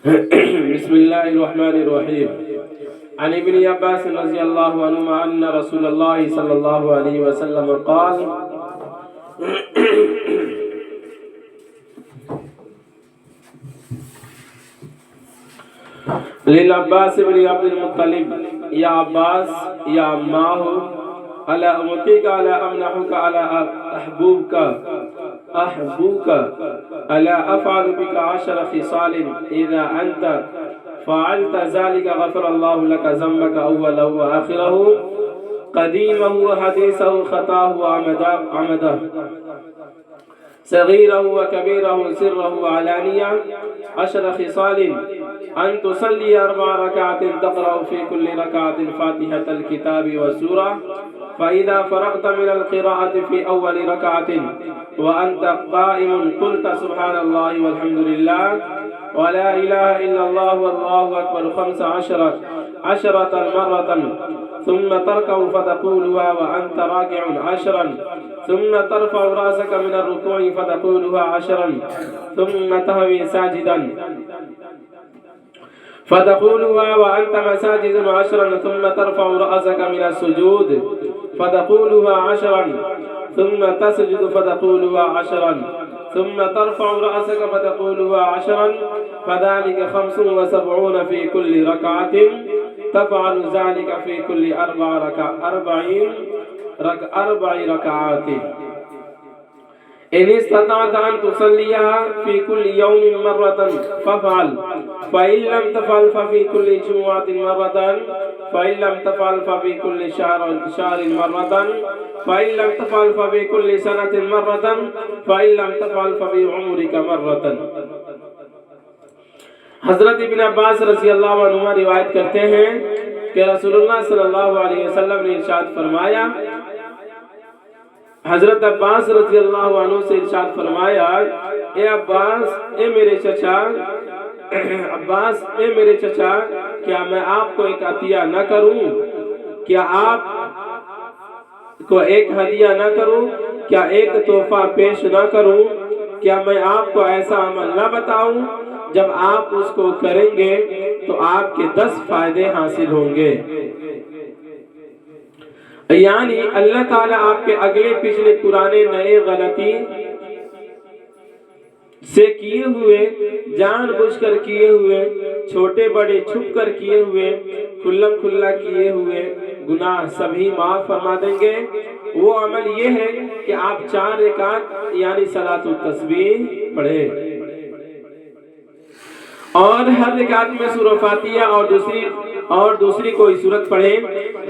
بسم الله الرحمن الرحيم. عن ابن عباس رضي الله عنهما أن رسول الله صلى الله عليه وسلم قال: للعباس بن عبد المطلب: يا عباس يا عماه، ألا أمتك، ألا أمنحك، ألا أحبوك، ألا أفعل بك 10 خصال إذا أنت فعلت ذلك غفر الله لك ذنبك أوله وآخره، قديمه وحديثه، خطاه وعمده، صغيره وكبيره، سره وعلانية. 10 خصال: أن تصلي 4 ركعات تقرأ في كل ركعة فاتحة الكتاب والسورة، فإذا فرغت من القراءة في أول ركعة وأنت قائم قلت سبحان الله والحمد لله ولا إله إلا الله والله أكبر 15 مرة، ثم تركع فتقولها وأنت راكع 10، ثم ترفع رأسك من الركوع فتقولها 10، ثم تهوي ساجدا فتقولها وأنت مساجد 10، ثم ترفع رأسك من السجود فتقولها 10، ثم تسجد فتقولها 10، ثم ترفع رأسك فتقولها 10، فذلك 75 في كل ركعة، تفعل ذلك في كل 4 ركعات. إن استطعت أن تصليها في كل يوم مرة فافعل، فإن لم تفعل ففي كل جمعة مرة، فإن لم تفعل ففي كل شهر مرة، فإن لم تفعل ففي كل سنة مرة، فإن لم تفعل ففي عمرك مرة. حضرت ابن عباس رضی اللہ عنہ روایت کرتے ہیں کہ رسول اللہ صلی اللہ علیہ وسلم نے ارشاد فرمایا، حضرت عباس رضی اللہ عنہ سے ارشاد فرمایا، اے عباس، اے میرے چچا، عباس اے میرے چچا، کیا میں آپ کو ایک عطیہ نہ کروں؟ کیا آپ کو ایک ہدیہ نہ کروں؟ کیا ایک تحفہ پیش نہ کروں؟ کیا میں آپ کو ایسا عمل نہ بتاؤں جب آپ اس کو کریں گے تو آپ کے 10 فائدے حاصل ہوں گے؟ یعنی اللہ تعالیٰ آپ کے اگلے پچھلے پرانے نئے غلطی سے کیے ہوئے، جان بوجھ کر کیے ہوئے، چھوٹے بڑے چھپ کر کیے ہوئے، کھلم کھلا کیے ہوئے گناہ سبھی معاف فرما دیں گے۔ وہ عمل یہ ہے کہ آپ 4 رکعت یعنی صلاۃ التسبیح پڑھیں اور ہر رکعت میں سورہ فاتحہ اور دوسری کوئی سورت پڑھیں۔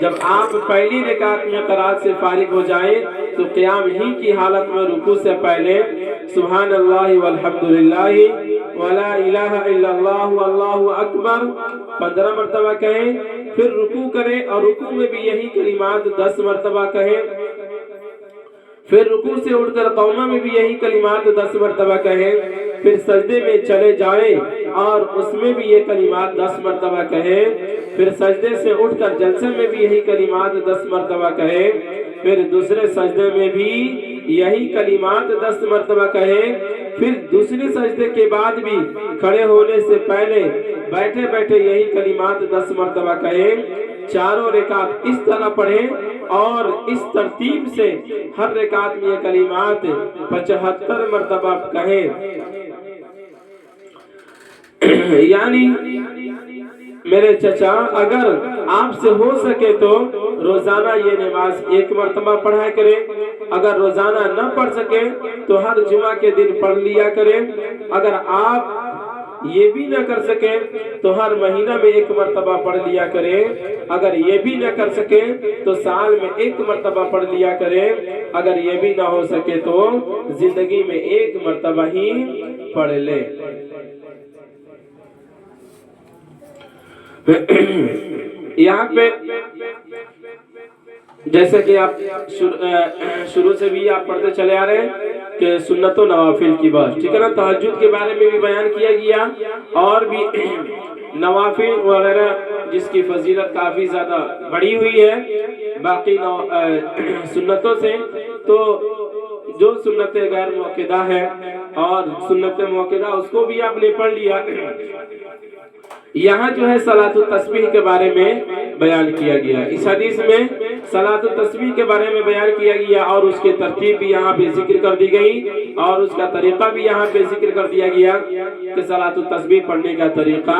جب آپ پہلی رکعت میں قرات سے فارغ ہو جائیں تو قیام ہی کی حالت میں رکوع سے پہلے سبحان اللہ والحمدللہ ولا الہ الا اللہ واللہ اکبر 15 مرتبہ کہیں، پھر رکوع کریں اور رکوع میں بھی یہی کلمات 10 مرتبہ کہیں، پھر رکوع سے اٹھ کر قومہ میں بھی یہی کلمات 10 مرتبہ کہیں، پھر سجدے میں چلے جائیں اور اس میں بھی یہ کلمات 10 مرتبہ کہیں، پھر سجدے سے اٹھ کر جلسے میں بھی یہی کلمات 10 مرتبہ کہیں، پھر دوسرے سجدے میں بھی یہی کلمات 10 مرتبہ کہیں، پھر دوسرے سجدے کے بعد بھی کھڑے ہونے سے پہلے بیٹھے بیٹھے یہی کلمات 10 مرتبہ کہیں۔ 4 رکعت اس طرح پڑھیں اور اس ترتیب سے ہر رکعت میں یہ کلمات 75 مرتبہ کہیں۔ یعنی میرے چچا، اگر آپ سے ہو سکے تو روزانہ یہ نماز 1 مرتبہ پڑھا کریں، اگر روزانہ نہ پڑھ سکے تو ہر جمعہ کے دن پڑھ لیا کریں، اگر آپ یہ بھی نہ کر سکیں تو ہر مہینہ میں 1 مرتبہ پڑھ لیا کریں، اگر یہ بھی نہ کر سکیں تو سال میں 1 مرتبہ پڑھ لیا کریں، اگر یہ بھی نہ ہو سکے تو زندگی میں 1 مرتبہ ہی پڑھ لیں۔ یہاں پہ جیسے کہ آپ شروع سے بھی آپ پڑھتے چلے آ رہے ہیں کہ سنت و نوافل کی بات، ٹھیک ہے نا، تہجد کے بارے میں بھی بیان کیا گیا اور بھی نوافل وغیرہ جس کی فضیلت کافی زیادہ بڑھی ہوئی ہے باقی سنتوں سے۔ تو जो सुन्नत गैर मुअक्कदा है और सुन्नत मुअक्कदा उसको भी आपने पढ़ लिया। यहाँ जो है सलातुत तस्बीह के बारे में बयान किया गया। इस हदीस में सलातुत तस्बीह के बारे में बयान किया गया और उसकी तरतीब भी यहाँ पे जिक्र कर दी गई और उसका तरीका भी यहाँ पे जिक्र कर दिया गया कि सलातुत तस्बीह पढ़ने का तरीका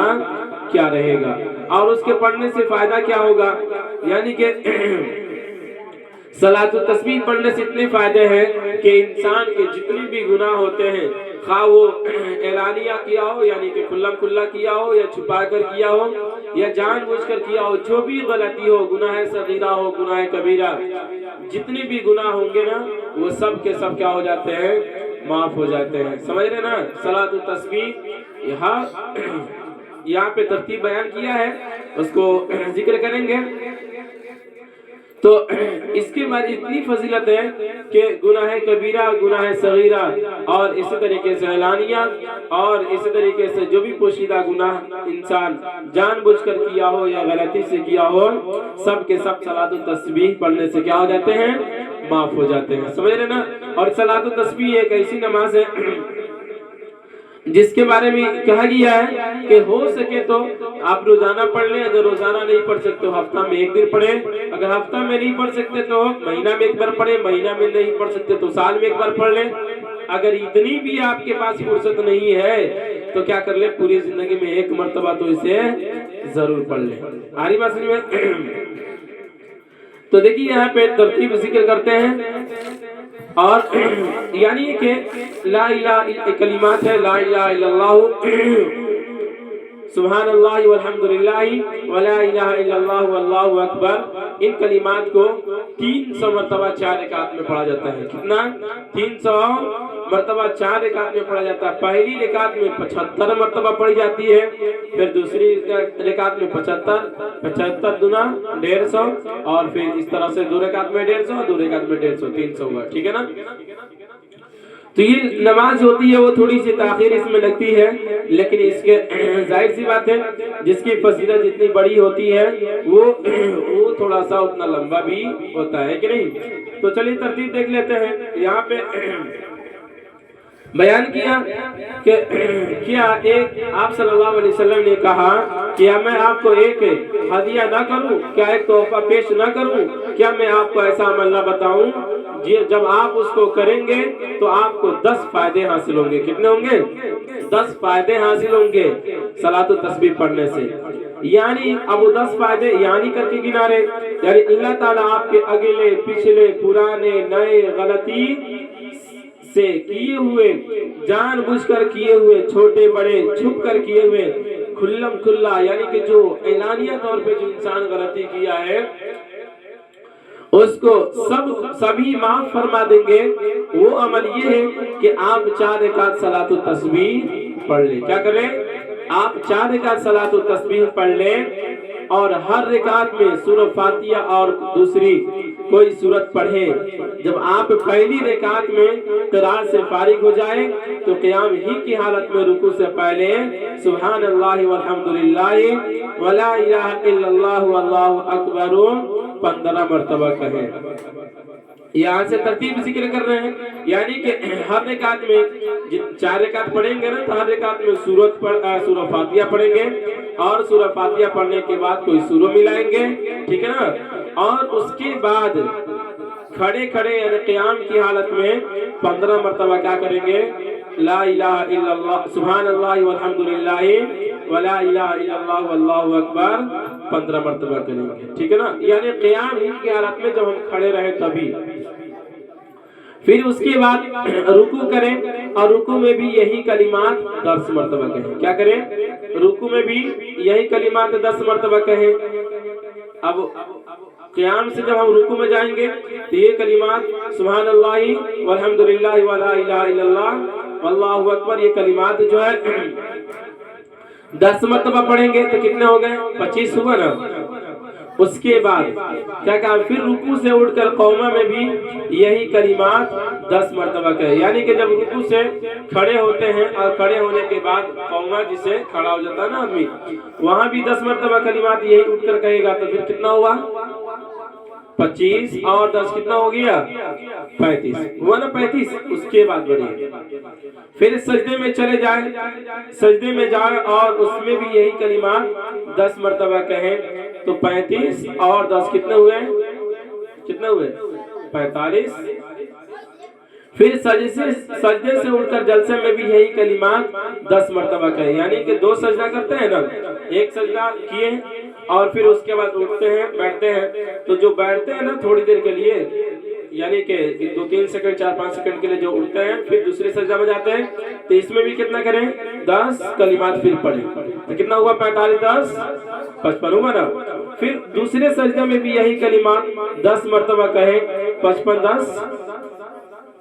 क्या रहेगा और उसके पढ़ने से फायदा क्या होगा। यानी कि सलातुत तस्बीह पढ़ने से इतने फायदे हैं कि इंसान के जितने भी गुनाह होते हैं, खा वो एलानिया किया हो यानी कि खुल्ला खुल्ला किया हो या छुपा कर किया हो या जानबूझकर किया हो, जो भी गलती हो, गुनाह सगीरा हो गुनाह कबीरा, जितने भी गुनाह होंगे ना वो सब के सब क्या हो जाते हैं, माफ हो जाते हैं। समझ रहे ना। सलातुत तस्बीह यहाँ पे तरतीब बयान किया है, उसको जिक्र करेंगे। तो इसके बाद इतनी फजीलत है कि गुनाह कबीरा, गुनाह सगीरा और इसी तरीके से एलानिया और इसी तरीके से जो भी पोशीदा गुनाह इंसान जानबूझकर किया हो या गलती से किया हो, सब के सब सलातुत तस्बीह पढ़ने से क्या हो जाते हैं, माफ हो जाते हैं। समझ रहे ना। और सलातुत तस्बीह एक ऐसी नमाज है जिसके बारे में कहा गया है कि हो सके तो आप रोजाना पढ़ लें। अगर रोजाना नहीं पढ़ सकते तो हफ्ता में एक दिन पढ़ें। अगर हफ्ता में नहीं पढ़ सकते तो महीना में एक बार पढ़ें। महीना में नहीं पढ़ सकते तो साल में एक बार पढ़ लें। अगर इतनी भी आपके पास फुर्सत नहीं है तो क्या कर ले, पूरी जिंदगी में एक मर्तबा तो इसे जरूर पढ़ ले। आ रही बात समझ में। तो देखिए यहाँ पे तरतीब जिक्र करते हैं और यानी कि ला इलाहा कलिमात है, ला इलाहा इल्लल्लाह सुभान अल्लाह वल्हम्दुलिल्लाह वला इलाहा इल्लल्लाह वल्लाहु अकबर। इन कलिमात को 300 मरतबा 4 रकात में पढ़ा जाता है। कितना? 300 मरतबा 4 रकात में पढ़ा जाता है। पहली रकात में 75 मरतबा पढ़ी जाती है, फिर दूसरी रकात में 75 दुना 150 और फिर इस तरह से 2 रकात में 150, 2 रकात में 150, 300 हुआ। ठीक है ना। तो ये नमाज होती है वो थोड़ी सी ताखीर इसमें लगती है, लेकिन इसके जाहिर सी बात है जिसकी फजीलत जितनी बड़ी होती है वो थोड़ा सा उतना लंबा भी होता है कि नहीं। तो चलिए तरतीब देख लेते हैं। यहाँ पे बयान किया कि क्या एक आप सल्लल्लाहु अलैहि वसल्लम ने कहा क्या मैं आपको एक हदिया ना करूं, क्या एक तोहफा पेश ना करूं, क्या मैं आपको ऐसा अमल ना बताऊं जब आप उसको करेंगे तो आपको 10 फायदे हासिल होंगे। कितने होंगे? 10 फायदे हासिल होंगे सलातुत तस्बीह पढ़ने से। यानी अब वो 10 फायदे यानी करके गिना रहे, यानी अल्लाह ताला आपके अगले पिछले पुराने नए गलती से किए हुए, जानबूझकर किए हुए, छोटे बड़े छुप कर किए हुए, खुल्लम खुल्ला यानी कि जो ऐलानिया तौर पे जो इंसान गलती किया है उसको सभी माफ फरमा देंगे। वो अमल ये है कि आप 4 रकात सलातुत तस्बीह पढ़ लें। क्या करें? आप 4 रकात सलातुत तस्बीह पढ़ लें और हर रकात में सूरह फातिहा और दूसरी कोई सूरत पढ़ें। जब आप पहली रकात में क़िराअत से फारिग हो जाए तो क़ियाम ही की हालत में रुकू से पहले सुभान अल्लाह वल्हम्दुलिल्लाह वला इलाहा इल्लल्लाह वल्लाहु अकबर 15 मरतबा कहें। यहाँ से तरतीब जिक्र कर रहे हैं, यानी कि हर रकात में 4 रकात पढ़ेंगे ना तो हर रकात में सूरह फातिहा पढ़ेंगे और सूरह फातिहा पढ़ने के बाद कोई सूरह मिलाएंगे। ठीक है ना। और उसके बाद खड़े खड़े यानी क़ियाम की हालत में 15 मरतबा क्या करेंगे? ला इलाहा इल्लल्लाह सुभान अल्लाह वल्हम्दुलिल्लाह वला इलाहा इल्लल्लाह वल्लाहु अकबर 15 मरतबा करेंगे। ठीक है ना। यानी क़ियाम की हालत में जब हम खड़े रहे तभी। फिर उसके बाद रुकू करें और रुकू में भी यही कलिमात 10 मरतबा कहें। क्या करें? रुकू में भी यही कलिमात 10 मरतबा कहें। अब क़ियाम से जब हम रुकू में जाएंगे तो ये कलिमात सुभान अल्लाह वल्हम्दुलिल्लाह वला इलाहा इल्लल्लाह वल्लाहु अकबर, ये कलिमात जो है 10 मरतबा पढ़ेंगे तो कितने हो गए? 25 हुआ ना। उसके बाद क्या कहा? फिर रुकू से उठकर कौमा में भी यही कलिमात 10 मरतबा कहे। यानी कि जब रुकू से खड़े होते हैं और खड़े होने के बाद कौमा जिसे खड़ा हो जाता है ना आदमी, वहां भी 10 मरतबा कलिमात यही उठकर कहेगा तो फिर कितना हुआ? 25 और 10 कितना हो गया 35 हुआ ना 35। उसके बाद बढ़िए फिर सजदे में चले जाए, सजदे में जाए और उसमें भी यही कलिमात 10 मरतबा कहें तो 35 और 10 कितने हुए 45। फिर सजदे से उठकर जलसे में भी यही कलिमात 10 मरतबा कहे, यानी कि 2 सजदा करते हैं ना, एक सजदा किए और फिर उसके बाद उठते हैं बैठते हैं, तो जो बैठते हैं ना थोड़ी देर के लिए, यानी कि 2-3 सेकंड 4-5 सेकंड के लिए जो उठते हैं फिर दूसरे सजदा में जाते हैं, तो इसमें भी कितना करें 10 कलिमात फिर पढ़े, तो कितना हुआ 45 10 55 हुआ ना। फिर दूसरे सजदे में भी यही कलिमात 10 मरतबा कहे 55 10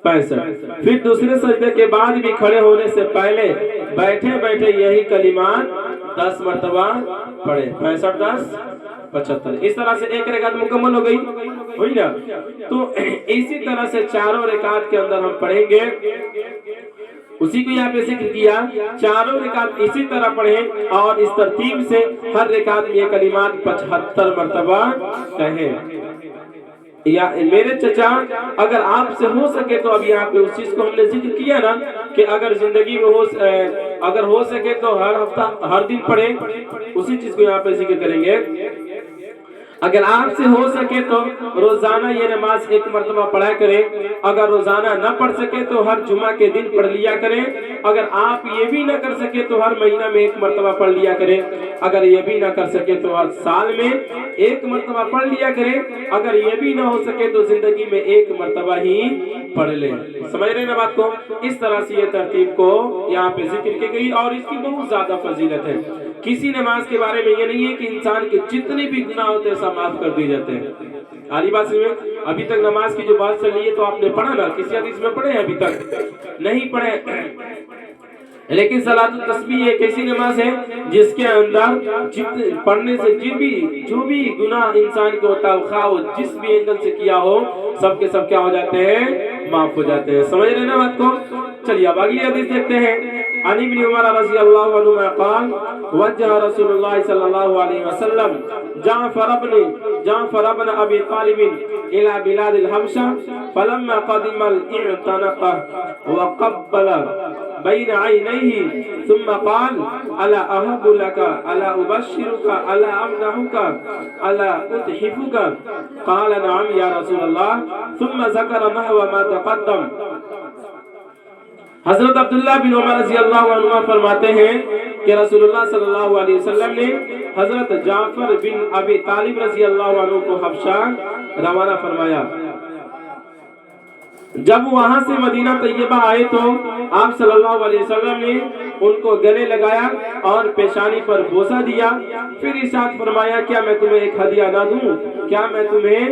65। फिर दूसरे सजदे के बाद भी खड़े होने से पहले बैठे बैठे यही कलिमात 10 मरतबा पढ़े 65 10 75। इस तरह से एक रकात मुकम्मल हो गई, हुई ना। तो इसी तरह से चारों रकात के अंदर हम पढ़ेंगे, उसी को यहाँ पे जिक्र किया, चारों रकात इसी तरह पढ़े और इस तरतीब से हर रकात में ये कलिमात 75 मरतबा कहें। या मेरे चचा अगर आपसे हो सके तो अब यहाँ पे उस चीज को हमने जिक्र किया ना कि अगर जिंदगी में अगर हो सके तो हर हफ्ता हर दिन पढ़े, उसी चीज को यहाँ पे जिक्र करेंगे। अगर आपसे हो सके तो रोजाना ये नमाज 1 मरतबा पढ़ा करें, अगर रोजाना न पढ़ सके तो हर जुमा के दिन पढ़ लिया करें, अगर आप ये भी न कर सके तो हर महीना में 1 मरतबा पढ़ लिया करें, अगर ये भी न कर सके तो हर साल में 1 मरतबा पढ़ लिया करें, अगर ये भी न हो सके तो जिंदगी में 1 मरतबा ही पढ़ ले। समझ रहे ना बात को। इस तरह से ये तरतीब को यहाँ पे जिक्र की गई और इसकी बहुत ज्यादा फजीलत है। किसी नमाज के बारे में ये नहीं है कि इंसान के जितने भी गुनाह होते हैं सब माफ कर दिए जाते हैं। आली बात में अभी तक नमाज की जो बात चल रही है तो आपने पढ़ा ना, किसी हदीस में पढ़े अभी तक नहीं पढ़े। लेकिन सलातुत तस्बीह एक ऐसी नमाज है जिसके अंदर पढ़ने से जो भी गुनाह इंसान को होता है वो जिस भी एंगल से किया हो सबके सब क्या हो जाते हैं, माफ हो जाते हैं। समझ रहे ना बात को। चलिए अब अगली हदीस देखते हैं। अन इब्न उमर रज़ियल्लाहु अन्हुमा क़ाल वज्जह रसूलुल्लाह सल्लल्लाहु अलैहि वसल्लम जाफर इब्न अबी तालिब इला बिलादिल हबशा फलम्मा क़दिमा इअतनक़ा व क़ब्बला बैन ऐनैहि सुम्मा क़ाल अला अहब्बु लका अला उबश्शिरुका अला अमनहुका अला उतहिफुका क़ाल नअम या रसूलल्लाह सुम्मा ज़करा नहव मा तक़द्दम। हजरत अब्दुल्लाह बिन उमर रज़ियल्लाहु अन्हुमा फरमाते हैं कि रसूलुल्लाह सल्लल्लाहु अलैहि वसल्लम ने हजरत जाफर बिन अबी तालिब रज़ियल्लाहु अन्हु को हबशा रवाना फरमाया। जब वहां से मदीना तैयबा आए तो आप सल्लल्लाहु अलैहि वसल्लम ने उनको गले लगाया और पेशानी पर बोसा दिया, फिर इरशाद फरमाया क्या मैं तुम्हें एक हदिया ना दूं, क्या मैं तुम्हें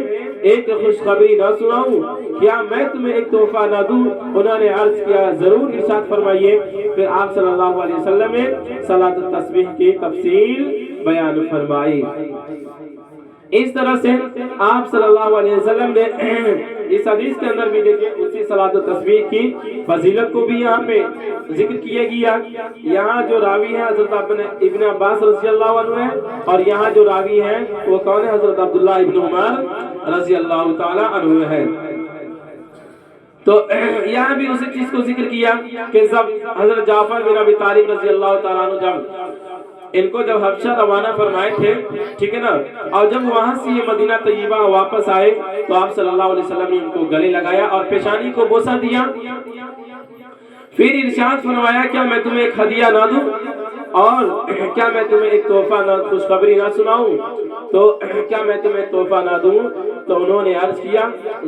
एक खुशखबरी ना सुनाऊं, क्या मैं तुम्हें एक तोहफा ना दूं। उन्होंने अर्ज किया जरूर, इरशाद फरमाइए। फिर आप सल्लल्लाहु अलैहि वसल्लम ने सलातुत तस्बीह की तफसील बयान फरमाई। इस तरह से आप सल्लल्लाहु अलैहि वसल्लम ने इस हदीस के अंदर भी देखिए उसी सलातुत तस्बीह की फजीलत को भी यहाँ पे जिक्र किया गया। यहाँ जो रावी है हजरत इब्न अब्बास रज़ियल्लाहु अन्हु है और यहाँ जो रावी है वो कौन है, हजरत अब्दुल्लाह इब्न उमर रज़ियल्लाहु ताला अन्हु है। तो यहाँ भी उसी चीज को जिक्र किया कि जब हजरत जाफर बिन अबी तालिब रज़ियल्लाहु ताला अन्हु जब हबशा रवाना फरमाए थे, ठीक है ना, और जब वहां से ये मदीना तैयबा वापस आए तो आप सल्लल्लाहु अलैहि वसल्लम ने उनको गले लगाया और पेशानी को बोसा दिया। फिर इरशाद फरमाया क्या मैं तुम्हें एक हदिया ना दूं और क्या मैं तुम्हें एक तोहफा ना खुशखबरी ना सुनाऊं, तो क्या मैं तुम्हें तोहफा ना दूं। तो उन्होंने अर्ज किया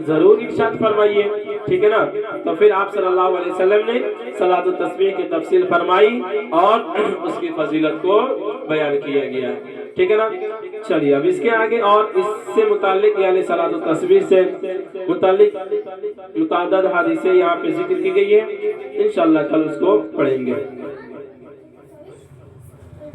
जरूर इरशाद फरमाइए, ठीक है ना। तो फिर आप सल्लल्लाहु अलैहि वसल्लम ने सलातुत तस्बीह की तफसील फरमाई और उसकी फजीलत को बयान किया गया, ठीक है ना। चलिए अब इसके आगे और इससे मुताल्लिक यानी सलातुत तस्बीह से मुताल्लिक मुतअद्दिद हदीसें यहाँ पे जिक्र की गई है, इंशाअल्लाह कल उसको पढ़ेंगे।